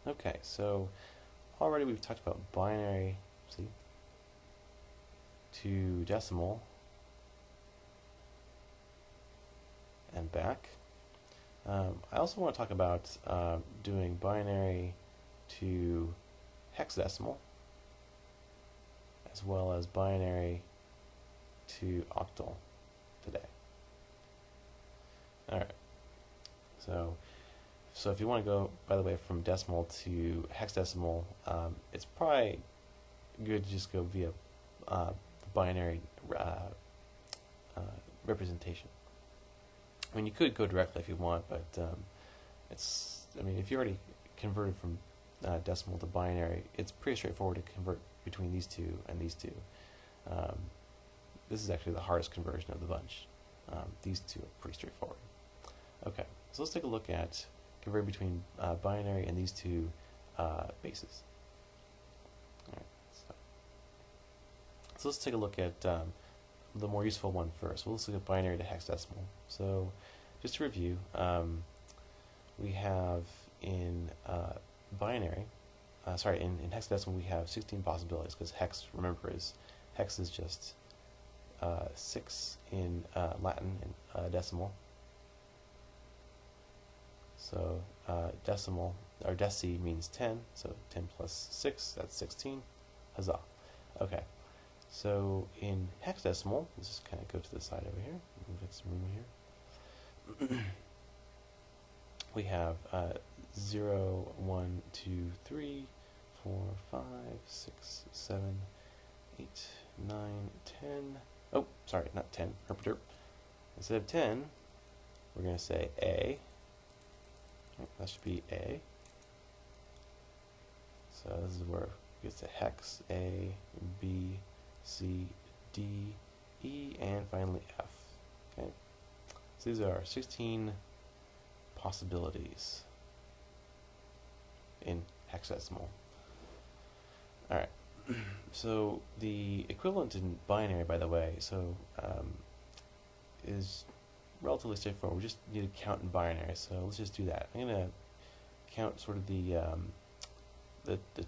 Okay, so already we've talked about binary, to decimal and back. I also want to talk about doing binary to hexadecimal, as well as binary to octal today. Alright, so if you want to go, by the way, from decimal to hexadecimal, it's probably good to just go via binary representation. I mean, you could go directly if you want, but if you already converted from decimal to binary, it's pretty straightforward to convert between these two and these two. This is actually the hardest conversion of the bunch. These two are pretty straightforward. Okay, so let's take a look at converting between binary and these two bases. All right, so let's take a look at the more useful one first. Well, let's look at binary to hexadecimal. So just to review, we have in binary, in hexadecimal we have 16 possibilities, because hex, remember, hex is just 6 in Latin and decimal. So decimal, or deci means 10, so 10 plus 6, that's 16. Huzzah. Okay, so in hexadecimal, let's just kind of go to the side over here, get some room here. We have 0, 1, 2, 3, 4, 5, 6, 7, 8, 9, 10. Oh, sorry, not 10, herp. Instead of 10, we're going to say A. That should be A. So this is where it gets to hex, A, B, C, D, E, and finally F. Okay. So these are 16 possibilities in hexadecimal. Alright, so the equivalent in binary, by the way, is relatively straightforward. We just need to count in binary, so let's just do that. I'm going to count sort of the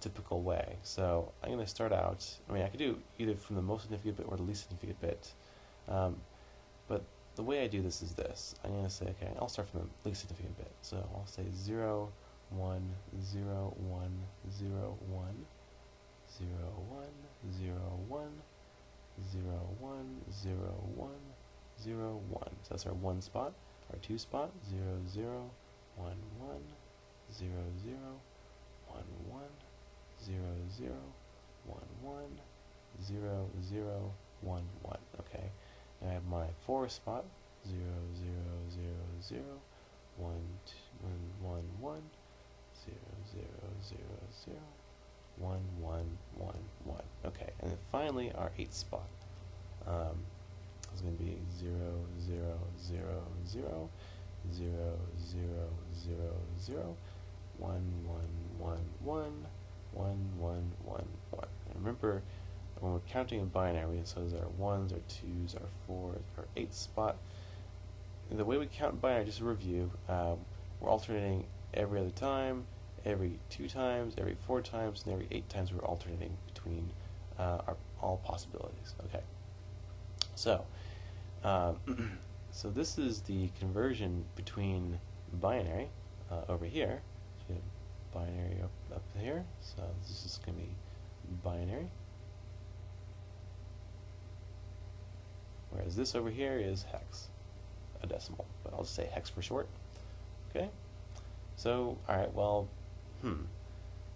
typical way. So I'm going to start out, I could do either from the most significant bit or the least significant bit, but the way I do this is this. I'm going to say, okay, I'll start from the least significant bit. So I'll say 0, 1, 0, 1, 0, 1, 0, 1, 0, 1, 0, 1, 0, 1, 0, 1. So that's our 1 spot. Our 2 spot, 0, 0, 1, 1, 0, 0, 1, 1, 0, 0, 1, 1, 0, 0, 1, 1. Okay. And I have my 4 spot, 0, 0, 0, 0, 1, 1, 1, 1, 0, 0, 0, 0, 1, 1, 1, 1. Okay, and then finally our 8th spot. It's going to be 0, 0, 0, 0, 0, 0, 0, 0, 1, 1, 1, 1, 1, 1, 1, 1. And remember, when we're counting in binary, so those are 1s, our 2s, our 4s, our 8th spot. And the way we count in binary, just to review, we're alternating every other time, every 2 times, every 4 times, and every 8 times we're alternating between all possibilities. Okay. So, so this is the conversion between binary over here. So binary up here. So this is going to be binary. Whereas this over here is hex, a decimal, but I'll just say hex for short. Okay. So, all right. Well,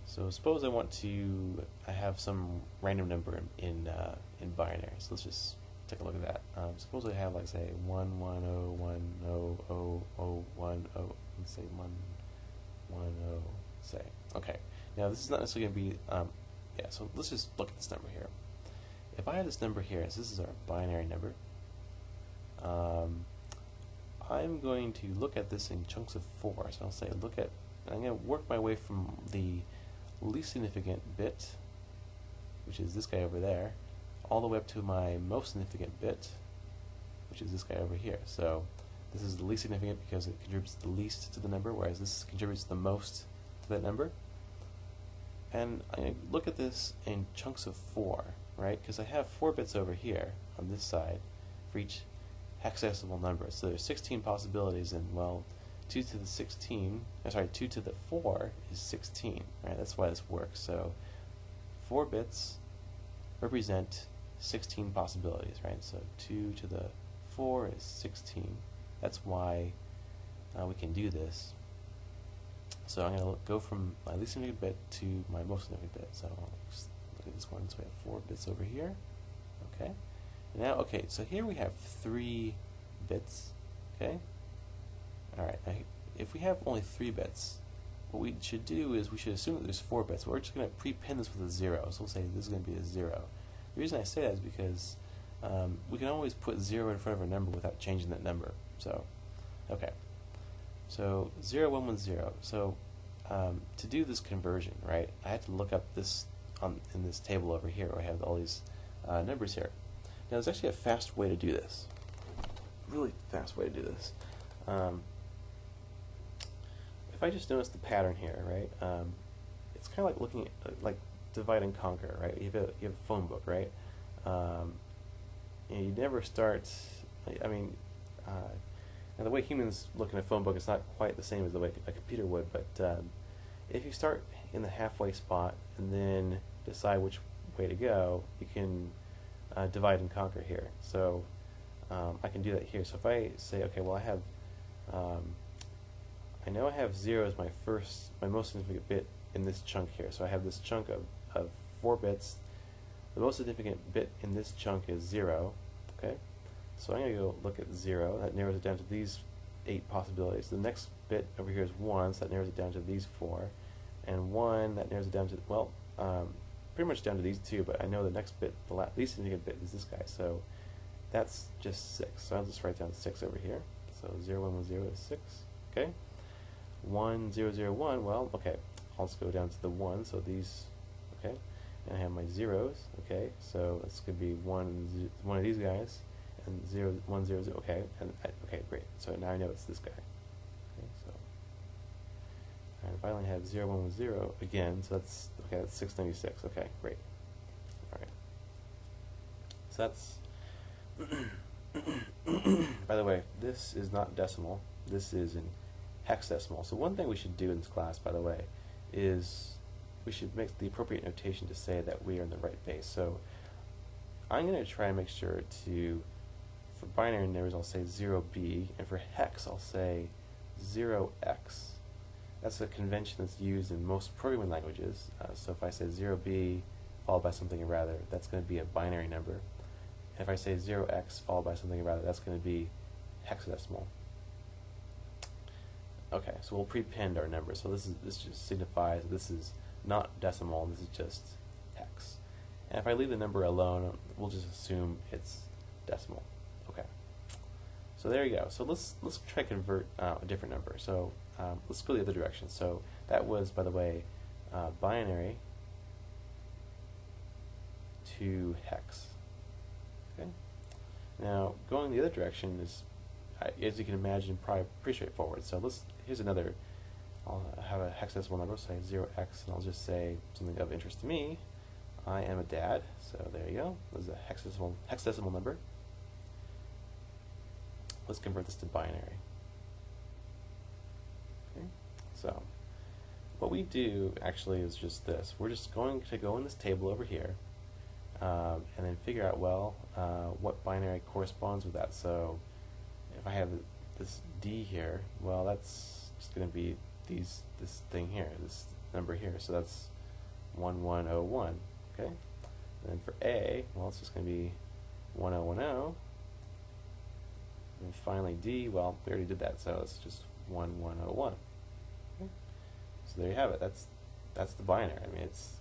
So suppose I have some random number in binary. So let's just take a look at that. Suppose I have, like, say 1, 1, 0, 1, 0, 0, 0, 1, 0. Let's say 1, 1, 0. Say. Okay. Now this is not necessarily going to be. Yeah. So let's just look at this number here. If I have this number here, so this is our binary number, I'm going to look at this in chunks of 4. So I'll say I'm going to work my way from the least significant bit, which is this guy over there, all the way up to my most significant bit, which is this guy over here. So this is the least significant because it contributes the least to the number, whereas this contributes the most to that number. and I look at this in chunks of 4, right? Because I have 4 bits over here on this side for each hexadecimal number. So there's 16 possibilities, and well, 2 to the 2 to the 4 is 16, right? That's why this works. So 4 bits represent 16 possibilities, right? So 2 to the 4 is 16. That's why we can do this. So I'm going to go from my least significant bit to my most significant bit. So I'll just look at this one. So we have 4 bits over here. Okay. Now, okay, so here we have 3 bits. Okay. All right. Now, if we have only 3 bits, what we should do is we should assume that there's 4 bits. We're just going to prepend this with a 0. So we'll say this is going to be a 0. The reason I say that is because we can always put 0 in front of a number without changing that number. So, okay. So 0, 1, 1, 0. So to do this conversion, right, I had to look up this in this table over here where I have all these numbers here. Now there's actually a fast way to do this. Really fast way to do this. If I just notice the pattern here, right, it's kind of like looking at like divide and conquer, right? You have a phone book, right? You never start. I mean. And the way humans look in a phone book is not quite the same as the way a computer would, but if you start in the halfway spot and then decide which way to go, you can divide and conquer here. So I can do that here. So if I say, okay, well I know I have 0 as my most significant bit in this chunk here. So I have this chunk of 4 bits. The most significant bit in this chunk is 0. Okay. So I'm going to go look at 0. That narrows it down to these 8 possibilities. The next bit over here is 1, so that narrows it down to these 4. And 1, that narrows it down to, well, pretty much down to these 2, but I know the next bit, the least significant bit, is this guy. So that's just 6. So I'll just write down 6 over here. So 0, 1, 1, 0 is 6. Okay. 1, 0, 0, 1, well, okay. I'll just go down to the 1, so these, okay. And I have my zeros, okay. So this could be one of these guys. And 0, 1, 0, 0, okay, and okay, great. So now I know it's this guy. Okay, so and if I only have 0, 1, 1, 0 again, so that's okay. That's 696. Okay, great. All right. So that's. By the way, this is not decimal. This is in hexadecimal. So one thing we should do in this class, by the way, is we should make the appropriate notation to say that we are in the right base. So I'm going to try and make sure to. For binary numbers, I'll say 0b, and for hex, I'll say 0x. That's a convention that's used in most programming languages. So if I say 0b followed by something or rather, that's going to be a binary number. And if I say 0x followed by something or rather, that's going to be hexadecimal. Okay, so we'll prepend our number. So this just signifies this is not decimal. This is just hex. And if I leave the number alone, we'll just assume it's decimal. Okay, so there you go. So let's try to convert a different number. So let's go the other direction. So that was, by the way, binary to hex. Okay. Now going the other direction is, as you can imagine, probably pretty straightforward. So here's another. I'll have a hexadecimal number, say 0x, and I'll just say something of interest to me. I am a dad. So there you go. This is a hexadecimal number. Let's convert this to binary. Okay. So what we do actually is just this. We're just going to go in this table over here and then figure out, well, what binary corresponds with that. So if I have this D here, well, that's just going to be this thing here, this number here. So that's 1101. Okay. And then for A, well, it's just going to be 1010. And finally D, well, we already did that, so it's just 1101. Okay. So there you have it. That's the binary. I mean, it's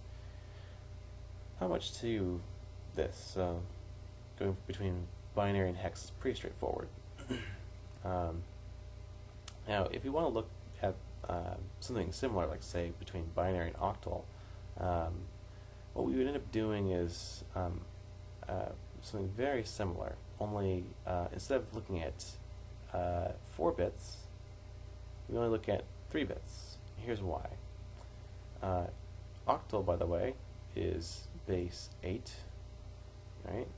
not much to this. Going between binary and hex is pretty straightforward. Now, if you want to look at something similar, like say between binary and octal, what we would end up doing is something very similar. Only instead of looking at 4 bits, we only look at 3 bits. Here's why. octal, by the way, is base 8, right?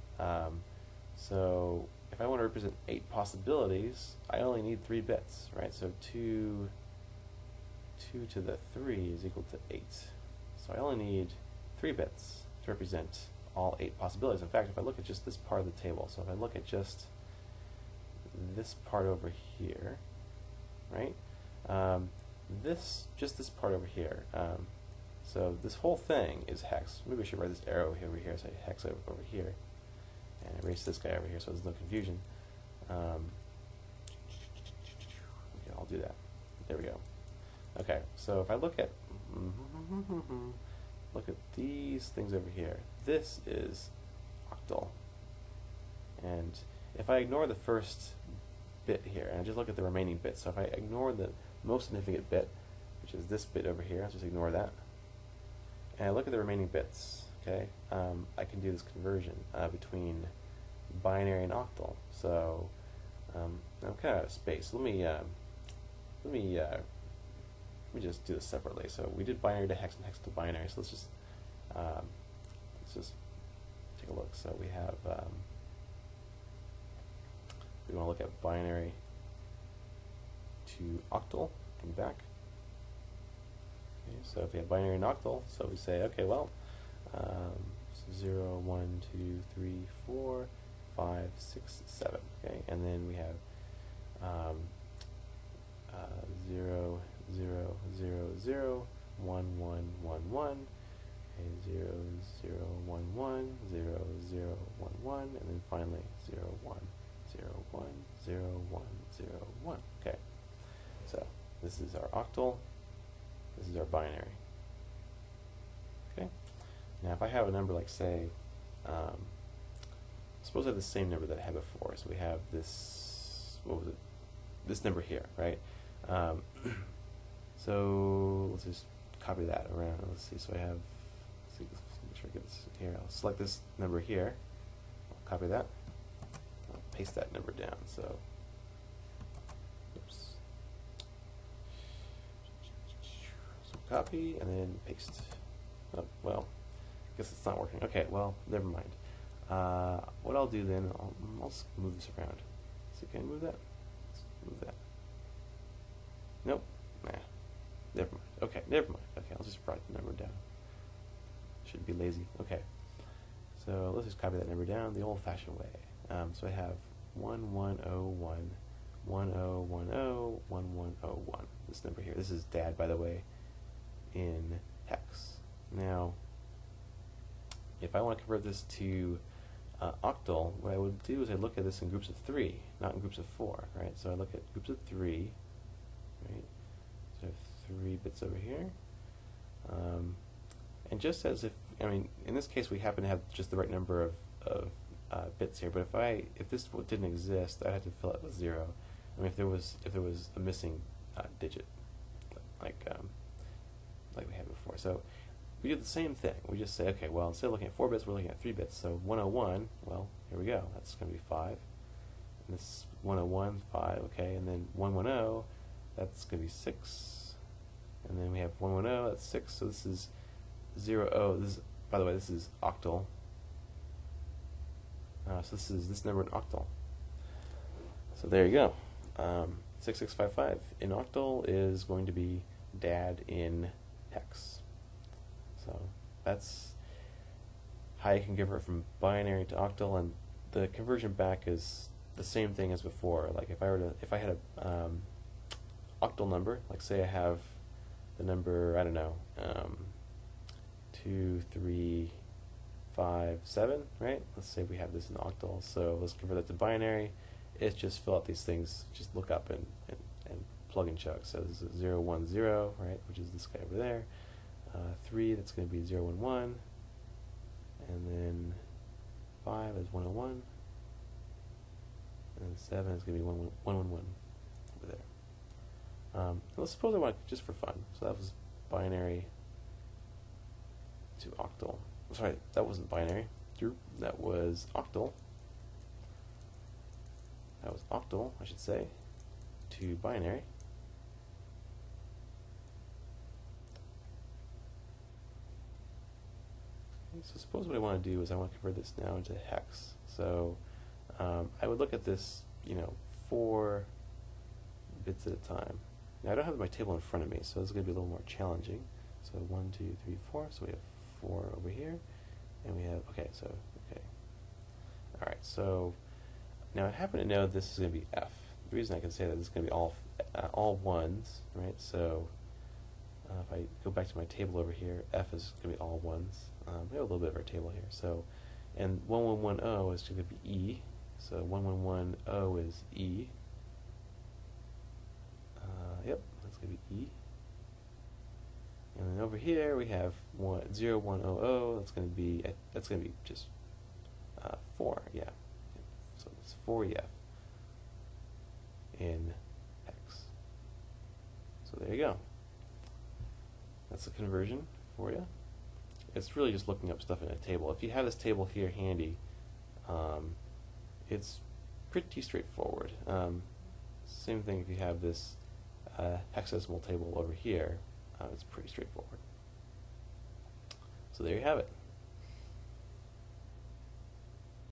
So if I want to represent 8 possibilities, I only need 3 bits, right? So 2 to the 3 is equal to 8. So I only need 3 bits to represent all 8 possibilities. In fact, if I look at just this part of the table, so if I look at just this part over here, right? Just this part over here. So this whole thing is hex. Maybe I should write this arrow over here, so hex over here, and erase this guy over here so there's no confusion. Okay, I'll do that. There we go. Okay, so if I look at these things over here, this is octal. And if I ignore the first bit here, and I just look at the remaining bits, so if I ignore the most significant bit, which is this bit over here, I'll just ignore that, and I look at the remaining bits, okay, I can do this conversion between binary and octal. So I'm kind of out of space. Let me just do this separately. So we did binary to hex and hex to binary. So let's just take a look. So we have we want to look at binary to octal and back. Okay, so if we have binary and octal, so we say, okay, well, so 0, 1, 2, 3, 4, 5, 6, 7. Okay, and then we have 0, 0, 0, 0, 1, 1, 1, 1, okay, 0, 0, 1, 1, 0, 0, 1, 1, and then finally 0, 1, 0, 1, 0, 1, 0, 1. Okay, so this is our octal, this is our binary. Okay, now if I have a number like, say, suppose I have the same number that I had before, so we have this, what was it, this number here, right? So let's just copy that around. Let's see, so I have, let's see, let's make sure I get this here. I'll select this number here, I'll copy that, I'll paste that number down, so, oops. So copy and then paste. Oh, well, I guess it's not working. Okay, well, never mind. What I'll do then, I'll just move this around. So can I move that? Let's move that. Nope. Nah. Never mind. Okay, never mind. Okay, I'll just write the number down. Shouldn't be lazy. Okay. So let's just copy that number down the old-fashioned way. So I have 1101, 1010, 1101. This number here. This is Dad, by the way, in hex. Now, if I want to convert this to octal, what I would do is I look at this in groups of 3, not in groups of 4, right? So I look at groups of 3, right? So I have 3 bits over here. And just as if, I mean, in this case we happen to have just the right number of bits here, but if this didn't exist, I'd have to fill it with 0. I mean, if there was a missing digit, like we had before. So we do the same thing. We just say, okay, well, instead of looking at 4 bits, we're looking at 3 bits. So 101, well, here we go. That's going to be 5. And this 101, 5, okay. And then 110, that's going to be 6. And then we have 110, that's 6. So this is 0, oh, this is, by the way, this is octal. So this is this number in octal. So there you go. 6655 in octal is going to be Dad in hex. So that's how you can convert from binary to octal, and the conversion back is the same thing as before. Like if I had a octal number, like say I have the number, I don't know, 2, 3, 5, 7, right? Let's say we have this in octal, so let's convert that to binary. It's just fill out these things, just look up and plug and chug. So this is 0, 1, 0, right, which is this guy over there. 3, that's going to be 0, 1, 1, and then 5 is 101, and then 7 is going to be 1, 1, 1, 1 over there. Let's suppose I want it just for fun. So that was binary to octal. Sorry, that wasn't binary. That was octal. That was octal, I should say, to binary. so suppose what I want to do is I want to convert this now into hex. So I would look at this, 4 bits at a time. Now I don't have my table in front of me, so this is going to be a little more challenging. So 1, 2, 3, 4. So we have 4 over here, and we have Alright, so now I happen to know this is going to be F. The reason I can say that this is going to be all ones, right? So if I go back to my table over here, F is going to be all ones. We have a little bit of our table here. So, and 1110 is going to be E. So 1110 is E. Yep, that's going to be E. And then over here we have 0100. That's going to be just 4. Yeah. So it's 4EF in hex. So there you go. That's the conversion for you. It's really just looking up stuff in a table. If you have this table here handy, it's pretty straightforward. Same thing if you have this hexadecimal table over here. It's pretty straightforward. So there you have it.